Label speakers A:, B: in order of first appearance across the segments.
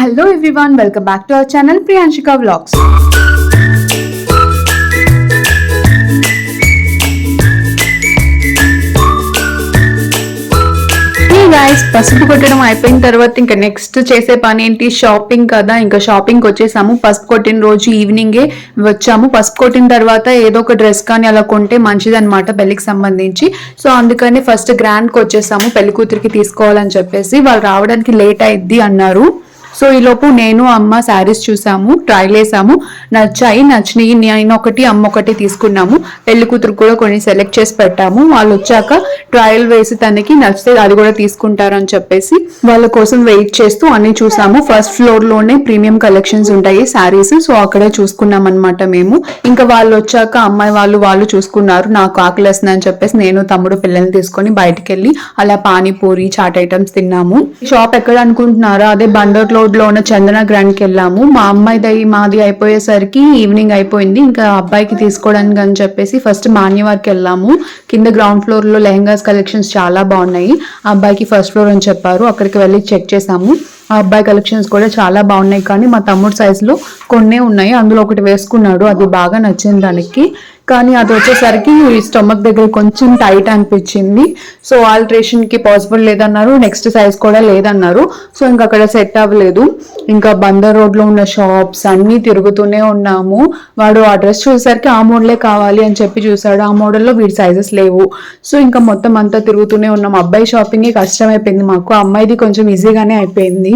A: Hello everyone, welcome back to our channel Priyanshika Vlogs. Hey guys, పసుపు కొట్టడం అయిపోయిన తర్వాత ఇంకా నెక్స్ట్ చేసే పని ఏంటి? షాపింగ్ కదా. ఇంకా షాపింగ్ వచ్చేసాము. పసుపు కొట్టిన రోజు ఈవినింగే వచ్చాము. పసుపు కొట్టిన తర్వాత ఏదో ఒక డ్రెస్ కానీ అలా కొంటే మంచిది అనమాట పెళ్లికి సంబంధించి. సో అందుకని ఫస్ట్ గ్రాండ్ కి వచ్చేసాము. పెళ్లి కూతురికి తీసుకోవాలని చెప్పేసి వాళ్ళు రావడానికి లేట్ అయింది అన్నారు. సో ఈలోపు నేను అమ్మ శారీస్ చూసాము, ట్రైల్ వేసాము, నచ్చినాయి. నేను ఒకటి అమ్మ ఒకటి తీసుకున్నాము. పెళ్లి కూతురు కూడా కొన్ని సెలెక్ట్ చేసి పెట్టాము. వాళ్ళు వచ్చాక ట్రయల్ వేసి తనకి నచ్చితే అది కూడా తీసుకుంటారని చెప్పేసి వాళ్ళ కోసం వెయిట్ చేస్తూ అన్ని చూసాము. ఫస్ట్ ఫ్లోర్ లోనే ప్రీమియం కలెక్షన్స్ ఉంటాయి శారీస్. సో అక్కడే చూసుకున్నాం అనమాట మేము. ఇంకా వాళ్ళు వచ్చాక అమ్మాయి వాళ్ళు చూసుకున్నారు. నాకు ఆకలేస్తుంది అని చెప్పేసి నేను తమ్ముడు పిల్లల్ని తీసుకొని బయటకు వెళ్ళి అలా పానీపూరి చాట్ ఐటమ్స్ తిన్నాము. షాప్ ఎక్కడ అనుకుంటున్నారా? అదే బండర్ రోడ్ లో ఉన్న చందన గ్రాండ్ కి వెళ్ళాము. మా అమ్మాయిది మాది అయిపోయేసరికి ఈవినింగ్ అయిపోయింది. ఇంకా అబ్బాయికి తీసుకోవడానికి అని చెప్పేసి ఫస్ట్ మాన్యవారికి వెళ్ళాము. కింద గ్రౌండ్ ఫ్లోర్ లో లెహంగాస్ కలెక్షన్స్ చాలా బాగున్నాయి. ఆ అబ్బాయికి ఫస్ట్ ఫ్లోర్ అని చెప్పారు. అక్కడికి వెళ్ళి చెక్ చేసాము. ఆ అబ్బాయి కలెక్షన్స్ కూడా చాలా బాగున్నాయి. కానీ మా తమ్ముడు సైజ్ లో కొన్నే ఉన్నాయి. అందులో ఒకటి వేసుకున్నాడు, అది బాగా నచ్చింది దానికి. కానీ అది వచ్చేసరికి స్టమక్ దగ్గర కొంచెం టైట్ అనిపించింది. సో ఆల్టరేషన్ కి పాసిబుల్ లేదన్నారు. నెక్స్ట్ సైజ్ కూడా లేదన్నారు. సో ఇంకా అక్కడ సెట్ అవ్వలేదు. ఇంకా బందర్ రోడ్ లో ఉన్న షాప్స్ అన్ని తిరుగుతూనే ఉన్నాము. వాడు ఆ డ్రెస్ చూసేసరికి ఆ మోడలే కావాలి అని చెప్పి చూసాడు. ఆ మోడల్లో వీడి సైజెస్ లేవు. సో ఇంకా మొత్తం అంతా తిరుగుతూనే ఉన్నాం. అబ్బాయి షాపింగ్ కష్టం అయిపోయింది మాకు. అమ్మాయిది కొంచెం ఈజీగానే అయిపోయింది.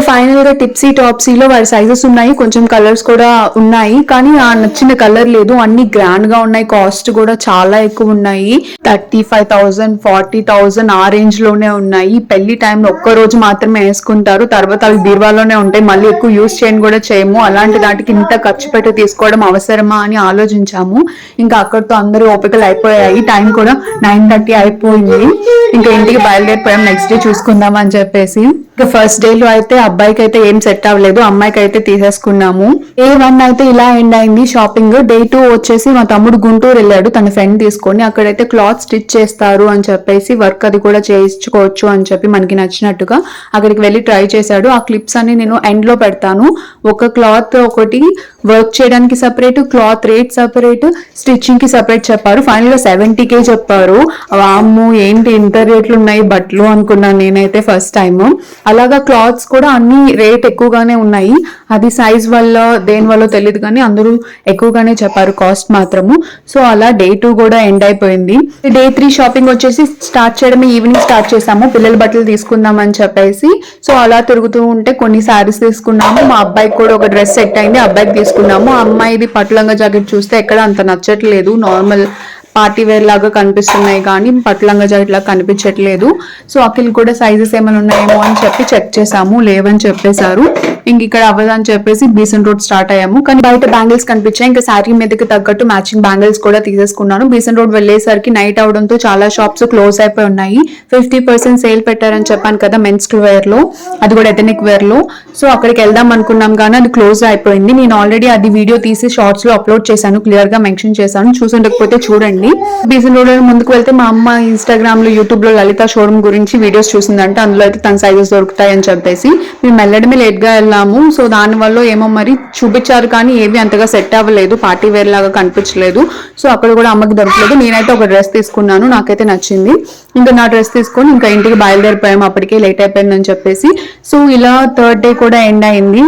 A: ఫైనల్ గా టిప్సీ టాప్సీలో వారి సైజెస్ ఉన్నాయి, కొంచెం కలర్స్ కూడా ఉన్నాయి. కానీ ఆ నచ్చిన కలర్ లేదు. అన్ని గ్రాండ్ గా ఉన్నాయి. కాస్ట్ కూడా చాలా ఎక్కువ ఉన్నాయి. 35,000 40,000 ఆ రేంజ్ లోనే ఉన్నాయి. పెళ్లి టైంలో ఒక్క రోజు మాత్రమే వేసుకుంటారు. తర్వాత అవి బీరువాలోనే ఉంటాయి. మళ్ళీ ఎక్కువ యూజ్ చేయని కూడా చేయము. అలాంటి దాటికి ఇంత ఖర్చు పెట్టి తీసుకోవడం అవసరమా అని ఆలోచించాము. ఇంకా అక్కడితో అందరూ ఓపికలు అయిపోయాయి. టైం కూడా 9:30 అయిపోయింది. ఇంకా ఇంటికి బయలుదేరిపోయాం నెక్స్ట్ డే చూసుకుందాం అని చెప్పేసి. ఇంకా ఫస్ట్ డే లో అయితే అబ్బాయికి అయితే ఏం సెట్ అవ్వలేదు, అమ్మాయికి అయితే తీసేసుకున్నాము. డే 1 అయితే ఇలా ఎండ్ అయింది షాపింగ్. డే 2 వచ్చేసి మా తమ్ముడు గుంటూరు వెళ్ళాడు తన ఫ్రెండ్ తీసుకొని. అక్కడైతే క్లాత్ స్టిచ్ చేస్తారు అని చెప్పేసి వర్క్ అది కూడా చేయించుకోవచ్చు అని చెప్పి మనకి నచ్చినట్టుగా అక్కడికి వెళ్ళి ట్రై చేశాడు. ఆ క్లిప్స్ అన్ని నేను ఎండ్ లో పెడతాను. ఒక క్లాత్ ఒకటి వర్క్ చేయడానికి separate, cloth rate separate, stitching కి సపరేట్ చెప్పారు. ఫైనల్ గా 70K చెప్పారు. వామ్ము ఏంటి ఇంత రేట్లు ఉన్నాయి బట్టలు అనుకున్నాను నేనైతే ఫస్ట్ టైం. అలాగా క్లాత్స్ కూడా అన్ని రేట్ ఎక్కువగానే ఉన్నాయి. అది సైజ్ వల్ల దేని వల్ల తెలియదు కానీ అందరూ ఎక్కువగానే చెప్పారు కాస్ట్ మాత్రము. సో అలా డే 2 కూడా ఎండ్ అయిపోయింది. డే 3 షాపింగ్ వచ్చేసి స్టార్ట్ చేయడమే ఈవినింగ్ స్టార్ట్ చేసాము. పిల్లల బట్టలు తీసుకుందాం అని చెప్పేసి. సో అలా తిరుగుతూ ఉంటే కొన్ని శారీస్ తీసుకున్నాము. మా అబ్బాయికి కూడా ఒక డ్రెస్ సెట్ అయింది, అబ్బాయికి తీసుకున్నాము. అమ్మాయిది పట్టులంగా జాకెట్ చూస్తే ఎక్కడ అంత నచ్చట్లేదు. నార్మల్ పార్టీ వేర్ లాగా కనిపిస్తున్నాయి కానీ పట్టులంగా జాకెట్ లాగా కనిపించట్లేదు. సో అఖిల్ కూడా సైజెస్ ఏమైనా ఉన్నాయేమో అని చెప్పి చెక్ చేసాము, లేవని చెప్పేశారు. ఇంక ఇక్కడ అవ్వదని చెప్పేసి బీసన్ రోడ్ స్టార్ట్ అయ్యాము. కానీ బయట బ్యాంగిల్స్ కనిపించాయి. ఇంకా శారీ మీదకి తగ్గట్టు మ్యాచింగ్ బ్యాంగిల్స్ కూడా తీసేసుకున్నాను. బీసన్ రోడ్ వెళ్ళేసరికి నైట్ అవడంతో చాలా షాప్స్ క్లోజ్ అయిపోయి ఉన్నాయి. 50% సేల్ పెట్టారని చెప్పాను కదా మెన్స్ వేర్ లో, అది కూడా ఎథనిక్ వేర్ లో. సో అక్కడికి వెళ్దాం అనుకున్నాం కానీ అది క్లోజ్ అయిపోయింది. నేను ఆల్రెడీ అది వీడియో తీసి షార్ట్స్ లో అప్లోడ్ చేశాను, క్లియర్ గా మెన్షన్ చేశాను. చూసుండకపోతే చూడండి. బీసన్ రోడ్ ముందుకు వెళ్తే మా అమ్మ ఇన్స్టాగ్రామ్ లో యూట్యూబ్ లో లలిత షోరూమ్ గురించి వీడియోస్ చూసిందంటే అందులో అయితే తన సైజెస్ దొరుకుతాయి అని చెప్పేసి మేము వెళ్ళడమే లేట్ గా వెళ్ళాము. సో దాని వల్ల ఏమో మరి చూపించారు కానీ ఏవి అంతగా సెట్ అవ్వలేదు, పార్టీ వేర్ లాగా కనిపించలేదు. సో అక్కడ కూడా అమ్మకి దొరకలేదు. నేనైతే ఒక డ్రెస్ తీసుకున్నాను, నాకైతే నచ్చింది. ఇంకా నా డ్రెస్ తీసుకొని ఇంకా ఇంటికి బయలుదేరిపోయాము. అప్పటికే లేట్ అయిపోయిందని చెప్పేసి. సో ఇలా థర్డ్ డే కూడా ఎండ్ అయింది.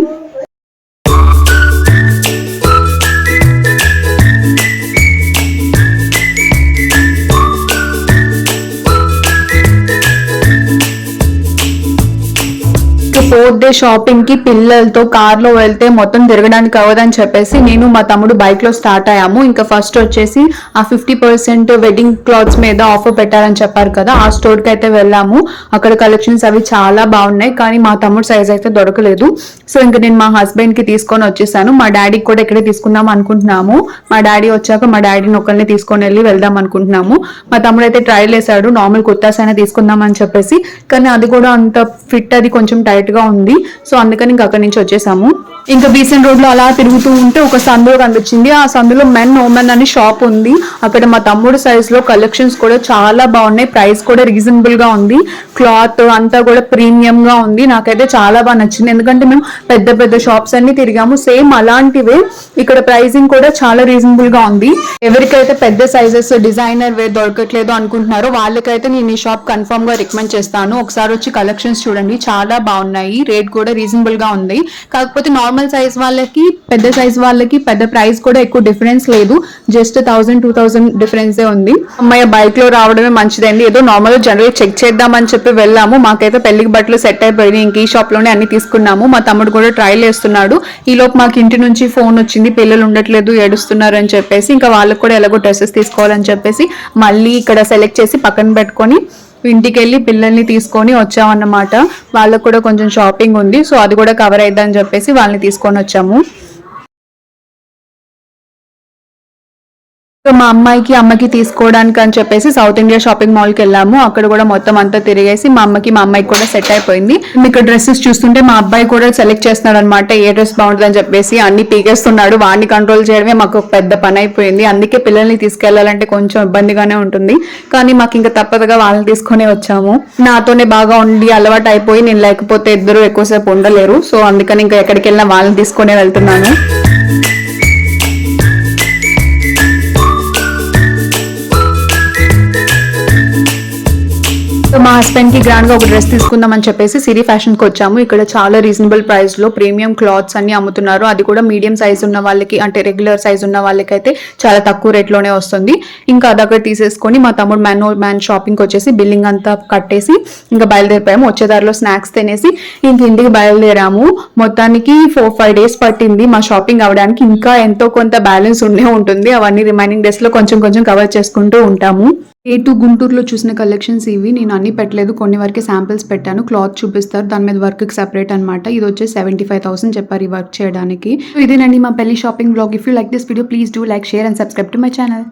A: ఫోర్త్ డే షాపింగ్ కి పిల్లలతో కార్ లో వెళ్తే మొత్తం తిరగడానికి అవ్వదని చెప్పేసి నేను మా తమ్ముడు బైక్ లో స్టార్ట్ అయ్యాము. ఇంకా ఫస్ట్ వచ్చేసి ఆ 50% వెడ్డింగ్ క్లాత్స్ మీద ఆఫర్ పెట్టారని చెప్పారు కదా, ఆ స్టోర్ కి అయితే వెళ్ళాము. అక్కడ కలెక్షన్స్ అవి చాలా బాగున్నాయి కానీ మా తమ్ముడు సైజ్ అయితే దొరకలేదు. సో ఇంకా నేను మా హస్బెండ్ కి తీసుకొని వచ్చేసాను. మా డాడీకి కూడా ఇక్కడే తీసుకుందాం అనుకుంటున్నాము. మా డాడీ వచ్చాక మా డాడీని ఒకరిని తీసుకొని వెళ్ళి వెళ్దాం అనుకుంటున్నాము. మా తమ్ముడు అయితే ట్రైల్ వేసాడు నార్మల్ కుర్తాస్ అయినా తీసుకుందాం అని చెప్పేసి. కానీ అది కూడా అంత ఫిట్, అది కొంచెం టైట్ గా ఉంది. సో అందుకని ఇంకా అక్కడి నుంచి వచ్చేసాము. ఇంకా బీసెంట్ రోడ్ లో అలా తిరుగుతూ ఉంటే ఒక సందు కనిపించింది. ఆ సందులో మెన్ ఓమెన్ అని షాప్ ఉంది. అక్కడ మా తమ్ముడు సైజ్ లో కలెక్షన్స్ కూడా చాలా బాగున్నాయి. ప్రైస్ కూడా రీజనబుల్ గా ఉంది. క్లాత్ అంతా కూడా ప్రీమియం గా ఉంది. నాకైతే చాలా బాగా నచ్చింది. ఎందుకంటే మేము పెద్ద పెద్ద షాప్స్ అన్ని తిరిగాము. సేమ్ అలాంటివే ఇక్కడ ప్రైసింగ్ కూడా చాలా రీజనబుల్ గా ఉంది. ఎవరికైతే పెద్ద సైజెస్ డిజైనర్ వేర్ దొరకట్లేదు అనుకుంటున్నారో వాళ్ళకైతే నేను ఈ షాప్ కన్ఫర్మ్ గా రికమెండ్ చేస్తాను. ఒకసారి వచ్చి కలెక్షన్స్ చూడండి, చాలా బాగున్నాయి. రేట్ కూడా రీజనబుల్ గా ఉంది. కాకపోతే నార్మల్ సైజ్ వాళ్ళకి పెద్ద సైజ్ వాళ్ళకి పెద్ద ప్రైస్ కూడా ఎక్కువ డిఫరెన్స్ లేదు. జస్ట్ 1000-2000 డిఫరెన్స్ ఉంది. అమ్మాయి బైక్ లో రావడమే మంచిదండి. ఏదో నార్మల్ జనరల్ చెక్ చేద్దామని చెప్పి వెళ్ళాము. మాకైతే పెళ్లికి బట్టలు సెట్ అయిపోయింది. ఇంక ఈ షాప్ లోనే అన్ని తీసుకున్నాము. మా తమ్ముడు కూడా ట్రైల్ వేస్తున్నాడు. ఈ లోపు మాకు ఇంటి నుంచి ఫోన్ వచ్చింది, పిల్లలు ఉండట్లేదు ఏడుస్తున్నారు అని చెప్పేసి. ఇంకా వాళ్ళకి కూడా ఎలాగో డ్రెస్సెస్ తీసుకోవాలని చెప్పేసి మళ్ళీ ఇక్కడ సెలెక్ట్ చేసి పక్కన పెట్టుకొని ఇంటికి వెళ్ళి పిల్లల్ని తీసుకొని వచ్చామన్నమాట. వాళ్ళకు కూడా కొంచెం షాపింగ్ ఉంది. సో అది కూడా కవర్ అయిద్దని చెప్పేసి వాళ్ళని తీసుకొని వచ్చాము. మా అమ్మకి తీసుకోవడానికి అని చెప్పేసి సౌత్ ఇండియా షాపింగ్ మాల్ కి వెళ్ళాము. అక్కడ కూడా మొత్తం అంతా తిరిగేసి మా అమ్మాయికి కూడా సెట్ అయిపోయింది. ఇక్కడ డ్రెస్సెస్ చూస్తుంటే మా అబ్బాయి కూడా సెలెక్ట్ చేస్తున్నాడు అనమాట. ఏ డ్రెస్ బాగుంటుంది అని చెప్పేసి అన్ని పీకేస్తున్నాడు. వాడిని కంట్రోల్ చేయడమే మాకు ఒక పెద్ద పని అయిపోయింది. అందుకే పిల్లల్ని తీసుకెళ్లాలంటే కొంచెం ఇబ్బందిగానే ఉంటుంది. కానీ మాకు ఇంకా తప్పదుగా వాళ్ళని తీసుకునే వచ్చాము. నాతోనే బాగా ఉండి అలవాటు అయిపోయి నేను లేకపోతే ఇద్దరు ఎక్కువసేపు ఉండలేరు. సో అందుకని ఇంకా ఎక్కడికి వెళ్ళినా వాళ్ళని తీసుకునే వెళ్తున్నాను. మా హస్బెండ్ కి గ్రాండ్ గా ఒక డ్రెస్ తీసుకుందాం అని చెప్పేసి సిరి ఫ్యాషన్ కి వచ్చాము. ఇక్కడ చాలా రీజనబుల్ ప్రైస్ లో ప్రీమియం క్లాత్స్ అన్ని అమ్ముతున్నారు. అది కూడా మీడియం సైజ్ ఉన్న వాళ్ళకి, అంటే రెగ్యులర్ సైజ్ ఉన్న వాళ్ళకి అయితే చాలా తక్కువ రేట్ లోనే వస్తుంది. ఇంకా అదొక తీసేసుకొని మా తమ్ముడు మ్యాన్ షాపింగ్ కి వచ్చేసి బిల్లింగ్ అంతా కట్టేసి ఇంకా బయలుదేరిపోయాము. వచ్చేదారిలో స్నాక్స్ తినేసి ఇంక ఇంటికి బయలుదేరాము. మొత్తానికి 4-5 డేస్ పట్టింది మా షాపింగ్ అవడానికి. ఇంకా ఎంతో కొంత బ్యాలెన్స్ ఉండే ఉంటుంది. అవన్నీ రిమైనింగ్ డేస్ లో కొంచెం కొంచెం కవర్ చేసుకుంటూ ఉంటాము. A2 గుంటూరులో చూసిన కలెక్షన్స్ ఇవి. నేను అన్ని పెట్టలేదు, కొన్ని వరకే శాంపిల్స్ పెట్టాను. క్లాత్ చూపిస్తారు, దాని మీద వర్క్ సెపరేట్ అనమాట. ఇది వచ్చి 75,000 చెప్పారు ఈ వర్క్ చేయడానికి. ఇదేనండి మా పెళ్లి shopping blog. If you like this video please do like, share and subscribe to my channel.